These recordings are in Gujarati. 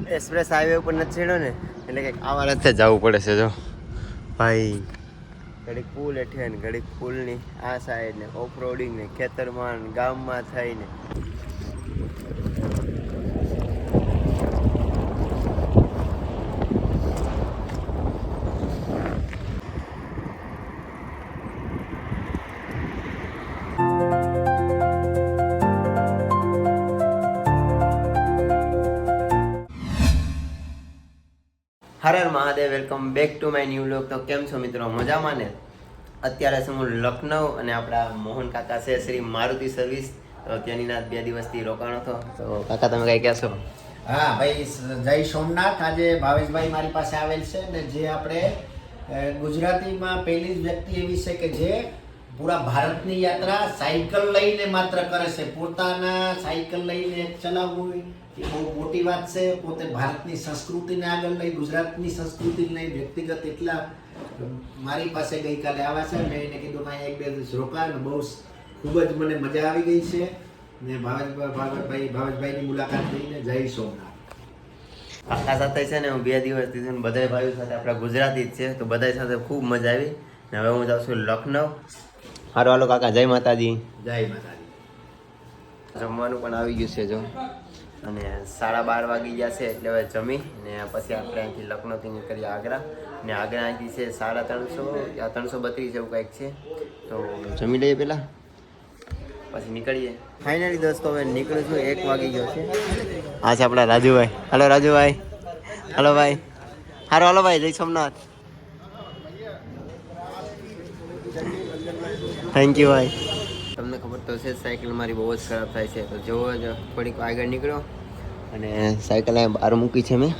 એક્સપ્રેસ હાઈવે ઉપર નથી ચડ્યો ને એટલે કંઈક આવા રસ્તે જવું પડે છે. જો ભાઈ ઘડીક પુલ હેઠે ને ઘડીક પુલની આ સાઈડ ને ઓફ રોડિંગ ને ખેતરમાં ગામમાં થઈને હર હર Mahadev. Welcome back to my new vlog. તો કેમ છો મિત્રો, મજામાં ને? અત્યારે છું હું લખનઉ અને આપણા મોહન કાકા છે શ્રી મારુતિ સર્વિસ, તો ત્યાંની ના 2 દિવસથી રોકાણો હતો. તો કાકા તમે કઈ કહેશો? હા ભાઈ, જય સોમનાથ. આજે ભાવેશભાઈ મારી પાસે આવેલ છે ને જે આપણે ગુજરાતીમાં પહેલી જ વ્યક્તિ એવી છે કે જે પૂરા ભારતની યાત્રા સાયકલ લઈને માત્ર કરે છે. પોતાના સાયકલ લઈને ચલાવવું એ બહુ મોટી વાત છે. પોતે ભારતની સંસ્કૃતિને આગળ લઈ, ગુજરાતની સંસ્કૃતિને લઈ વ્યક્તિગત એટલા મારી પાસે ગઈકાલે આવ્યા છે. મેં એને કીધું કે 1-2 દિવસ રોકાણ, બહુ ખૂબ જ મને મજા આવી ગઈ છે ને ભાવેશભાઈની મુલાકાત લઈને જય સોમનાથ. કાકા સાથે છે ને હું 2 દિવસથી છું, બધા ભાઈઓ સાથે આપણા ગુજરાતી જ છે, તો બધા સાથે ખૂબ મજા આવી. ને હવે હું જાઉં છું લખનઉ. હારો હાલો કાકા, જય માતાજી. જય માતાજી. જમવાનું પણ આવી ગયું છે જો, અને 12:30 વાગી ગયા છે એટલે હવે જમી ને પછી આપણે અહીંથી લખનઉથી નીકળીએ આગ્રા. ને આગ્રા અહીંથી છે 350 યા 332 એવું કંઈક છે, તો જમી લઈએ પહેલાં પછી નીકળીએ. ફાઇનલી દોસ્તો હવે નીકળું છું, 1 વાગી ગયો છે. આ છે આપણા રાજુભાઈ. હાલો રાજુભાઈ. હાલો ભાઈ. હારો હાલો ભાઈ, જય સોમનાથ. થેન્ક યુ ભાઈ. તમને ખબર તો છે સાયકલ મારી બહુ જ ખરાબ થાય છે, તો જેવો જ થોડીક આગળ નીકળ્યો અને સાયકલ અહીં બહાર મૂકી છે મેં.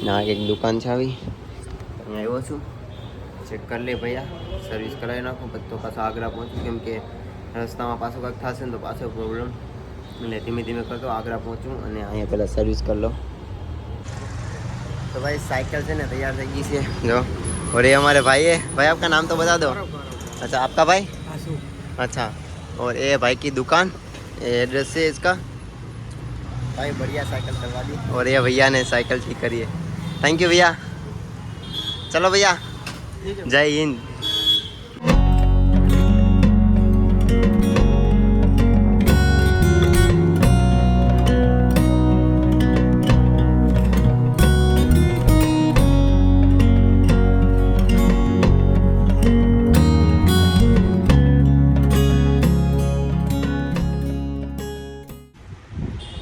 ના એક દુકાન છે આવી, અહીંયા આવ્યો છું, ચેક કરી લે ભૈયા, સર્વિસ કરાવી નાખું પછી તો પાછો આગ્રા પહોંચું, કેમ કે રસ્તામાં પાછો કંઈક થશે ને તો પાછો પ્રોબ્લેમ, એટલે ધીમે ધીમે કરતો આગ્રા પહોંચું અને અહીંયા પહેલાં સર્વિસ કરી લો. तो भाई साइकिल से ना तैयार થઈ ગઈ છે જો. और ये हमारे भाई है. भाई आपका नाम तो बता दो. अच्छा आपका भाई? अच्छा. और ये भाई की दुकान, ये एड्रेस है इसका. भाई बढ़िया साइकिल चलवा दी. और ये भैया ने साइकिल ठीक करी है. थैंक यू भैया. चलो भैया, जय हिंद.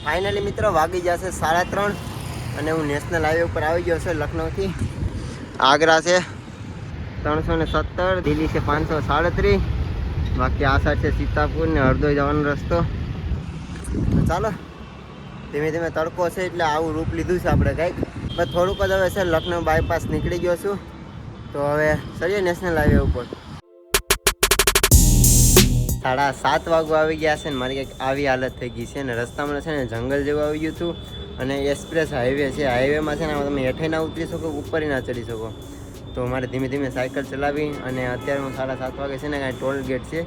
ફાઇનલી મિત્રો વાગી જશે 3:30 અને હું નેશનલ હાઈવે ઉપર આવી ગયો છે. લખનઉથી આગ્રા છે 370, દિલ્હી છે 537, બાકી આ સાઈડ છે સીતાપુર ને હરદોઈ જવાનો રસ્તો. તો ચાલો ધીમે ધીમે તડકો છે એટલે આવું રૂપ લીધું છે આપણે કંઈક. બસ થોડુંક જ હવે છે, લખનઉ બાયપાસ નીકળી ગયો છું, તો હવે ચડીએ નેશનલ હાઈવે ઉપર. 7:30 વાગવા આવી ગયા છે ને મારી કંઈક આવી હાલત થઈ ગઈ છે. ને રસ્તામાં છે ને જંગલ જેવું આવી ગયું હતું અને એક્સપ્રેસ હાઈવે છે. હાઈવેમાં છે ને તમે હેઠે ના ઉતરી શકો, ઉપર ના ચડી શકો, તો મારે ધીમે ધીમે સાયકલ ચલાવી. અને અત્યારે હું 7:30 વાગે છે ને કાંઈ ટોલ ગેટ છે,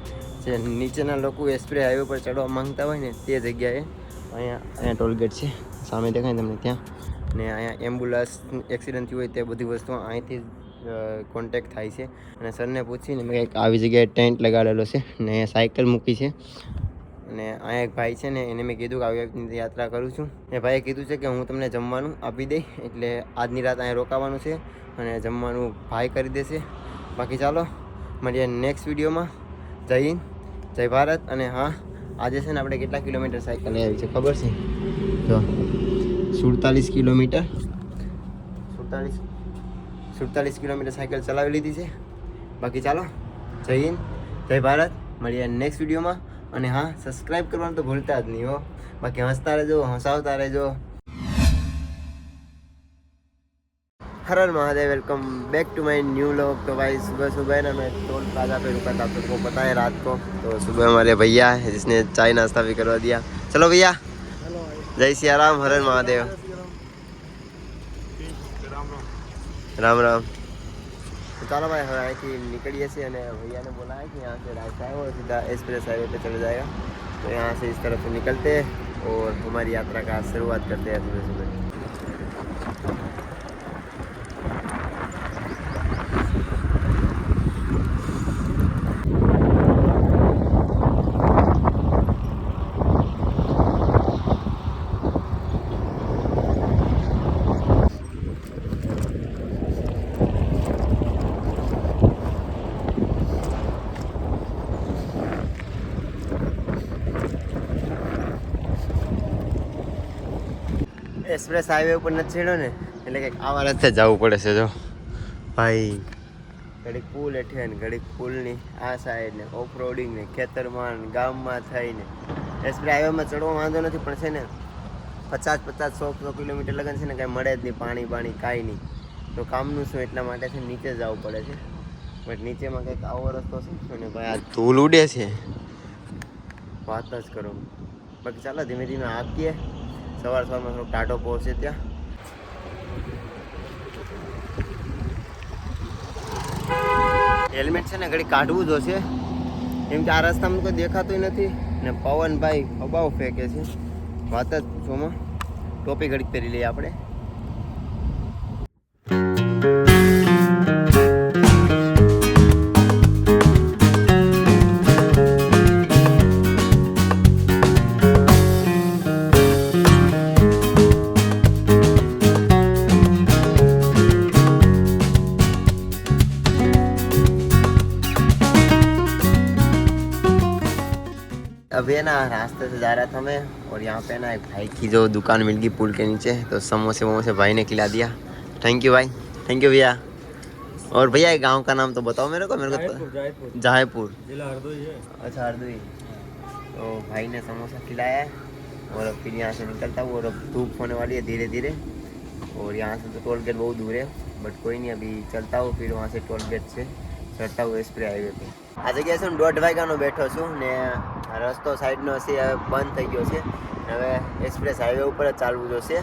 જે નીચેના લોકો એક્સપ્રેસ હાઈવે પર ચડવા માંગતા હોય ને તે જગ્યાએ અહીંયા ટોલ ગેટ છે, સામે દેખાય તમને ત્યાં. ને અહીંયા એમ્બ્યુલન્સ એક્સિડન્ટ થયું હોય તે બધી વસ્તુઓ અહીંથી કોન્ટેક્ટ થાય છે. અને સરને પૂછીને મેં કંઈક આવી જગ્યાએ ટેન્ટ લગાડેલો છે ને અહીંયા સાયકલ મૂકી છે. અને અહીંયા એક ભાઈ છે ને એને મેં કીધું કે આવી રીતની યાત્રા કરું છું. એ ભાઈએ કીધું છે કે હું તમને જમવાનું આપી દઈ, એટલે આજની રાત અહીંયા રોકાવાનું છે અને જમવાનું ભાઈ કરી દેશે. બાકી ચાલો મળીએ નેક્સ્ટ વિડીયોમાં. જય હિન્દ, જય ભારત. અને હા, આજે છે ને આપણે કેટલા કિલોમીટર સાયકલ લઈ આવી છે ખબર છે? તો 47 કિલોમીટર 47 કિલોમીટર સાયકલ ચલાવી લીધી છે. બાકી ચાલો, જય હિન્દ, જય ભારત. મળીએ નેક્સ્ટ વિડીયોમાં. અને હા, સબસ્ક્રાઈબ કરવાનું તો ભૂલતા જ નહીં હો. બાકી હસતા રહેજો, હસાવતા રહેજો. हर हर Mahadev. Welcome back to my new vlog. तो भाई सुबह सुबह ना मैं टोल प्लाजा पे रुका था, आपको पता है रात को. तो सुबह हमारे भैया है जिसने चाय नाश्ता भी करवा दिया. चलो भैया, जय सिया राम, हर हर महादेव. राम राम. तो चलो भाई हम અહીંથી નીકળીએ છીએ અને भैया ने बोला है कि यहाँ से रास्ता है और सीधा एक्सप्रेस हाईवे पे चले जाएगा. तो यहाँ से इस तरफ से निकलते हैं और हमारी यात्रा का शुरुआत करते हैं सुबह सुबह. એક્સપ્રેસ હાઈવે ઉપર નથી ચડ્યો ને એટલે કંઈક આવા રસ્તે જવું પડે છે જો ભાઈ. ઘડીક પુલ હેઠે ને ઘડીક પુલની આ સાઈડ ને ઓફ રોડિંગ ને ખેતરમાં ને ગામમાં થઈને એક્સપ્રેસ હાઈવેમાં ચડવા વાંધો નથી, પણ છે ને 50-100 કિલોમીટર લગન છે ને કાંઈ મળે જ નહીં, પાણી કાંઈ નહીં. તો કામનું શું એટલા માટે છે નીચે જવું પડે છે. બટ નીચેમાં કંઈક આવો રસ્તો છે ને ભાઈ, આ ધૂળ ઉડે છે વાત જ કરો. બાકી ચાલો ધીમે ધીમે આપીએ. સવારમાં થોડોક ટાઢો પહોંચે ત્યાં. હેલ્મેટ છે ને ઘડી કાઢવું જોશે, કેમ કે આ રસ્તામાં કોઈ દેખાતું નથી ને પવન ભાઈ અબાવ ફેંકે છે. વાત જ પૂછોમાં. ટોપી ઘડીક પહેરી લઈએ આપણે. अभी है ना रास्ते से जा रहा था मैं और यहाँ पे ना एक भाई की जो दुकान मिल गई पुल के नीचे, तो समोसे वमोसे भाई ने खिला दिया. थैंक यू भाई, थैंक यू भैया. और भैया गांव का नाम तो बताओ मेरे को. जयपुर जिला हरदोई है. अच्छा हरदोई. तो भाई ने समोसा खिलाया है और अब फिर यहाँ से निकलता हूँ और अब धूप होने वाली है धीरे धीरे. और यहाँ से तो टोल गेट बहुत दूर है, बट कोई नहीं, अभी चलता हूँ फिर वहाँ से टोल गेट से चढ़ता हूँ એક્સપ્રેસ હાઈવે पे. આ જગ્યાએ છે ને 1:30 વાગ્યાનો બેઠો છું ને રસ્તો સાઈડનો છે હવે બંધ થઈ ગયો છે. હવે એક્સપ્રેસ હાઈવે ઉપર જ ચાલવું જોશે.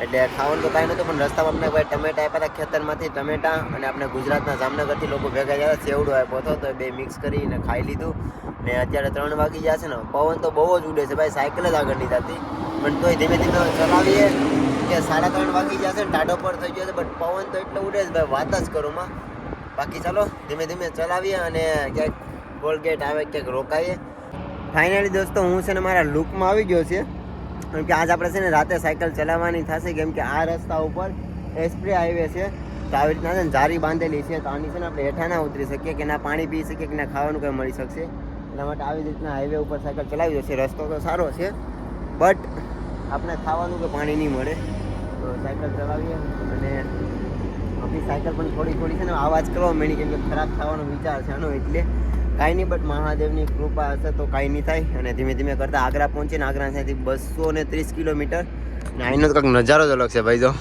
એટલે ખાવાનું તો કાંઈ નહોતું, પણ રસ્તામાં આપણે ભાઈ ટમેટા આપ્યા હતા ખેતરમાંથી, ટમેટા અને આપણે ગુજરાતના જામનગરથી લોકો ભેગા થયા, સેવડો આપ્યો હતો તો બે મિક્સ કરીને ખાઈ લીધું. ને અત્યારે 3 વાગી ગયા છે ને, પવન તો બહુ જ ઉડે છે ભાઈ, સાયકલ જ આગળ નહીં થતી. પણ તોય ધીમે ધીમે ચલાવીએ કે 3:30 વાગી ગયા છે ને, ટાઢો પર થઈ ગયો છે, બટ પવન તો એટલો ઉડે છે ભાઈ વાત જ કરું માં. બાકી ચાલો ધીમે ધીમે ચલાવીએ અને ક્યાંક ટોલગેટ આવે ક્યાંક રોકાઈએ. ફાઇનલી દોસ્તો હું છે ને મારા લુકમાં આવી ગયો છે, કેમ કે આજ આપણે છે ને રાતે સાયકલ ચલાવવાની થશે, કેમ કે આ રસ્તા ઉપર એક્સપ્રેસ હાઈવે છે. તો આવી રીતના છે ને જારી બાંધેલી છે, તો આની છે ને આપણે હેઠા ના ઉતરી શકીએ કે ના પાણી પી શકીએ કે ના ખાવાનું કંઈ મળી શકશે. એટલા માટે આવી રીતના હાઈવે ઉપર સાયકલ ચલાવી જશે. રસ્તો તો સારો છે, બટ આપણે ખાવાનું કે પાણી નહીં મળે. તો સાયકલ ચલાવીએ અને આપણી સાયકલ પણ થોડી છે ને અવાજ કરવા માંડી, કેમ કે ખરાબ થવાનો વિચાર છે આનો. એટલે કાંઈ નહીં, બટ મહાદેવની કૃપા હશે તો કાંઈ નહીં થાય. અને ધીમે ધીમે કરતાં આગ્રા પહોંચીને આગ્રા ત્યાંથી 230 કિલોમીટર ને અહીંનો તો કંઈક નજારો જ અલગ છે ભાઈ. જો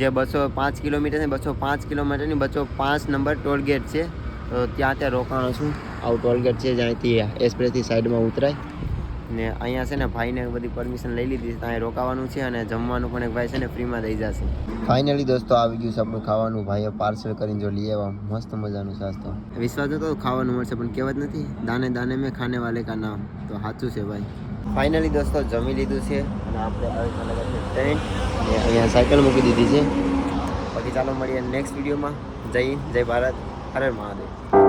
જે 205 કિલોમીટર છે, 205 કિલોમીટરની 205 નંબર ટોલ ગેટ છે. તો ત્યાં રોકાણો છું. આવું ટોલ ગેટ છે જ્યાંથી એક્સપ્રેસથી સાઈડમાં ઉતરાય. ને અહીંયા છે ને ભાઈને બધી પરમિશન લઈ લીધી છે, ત્યાં રોકાવાનું છે અને જમવાનું પણ એક ભાઈ છે ને ફ્રીમાં દઈ જશે. ફાઇનલી દોસ્તો આવી ગયું છે આપણું ખાવાનું. ભાઈએ પાર્સલ કરીને જો લઈ આવ્યા, મસ્ત મજાનું સાસ્તો. વિશ્વાસ હતો ખાવાનું મળશે, પણ કહેવત નથી દાને દાને મેં ખાને વાલે કા નામ. તો સાચું છે ભાઈ. ફાઇનલી દોસ્તો જમી લીધું છે અને આપણે આવી લગાવી ટેન્ટ ને અહીંયા સાયકલ મૂકી દીધી છે. બાકી ચાલો મળીએ નેક્સ્ટ વિડીયોમાં. જય હિન્દ, જય ભારત, હર હર મહાદેવ.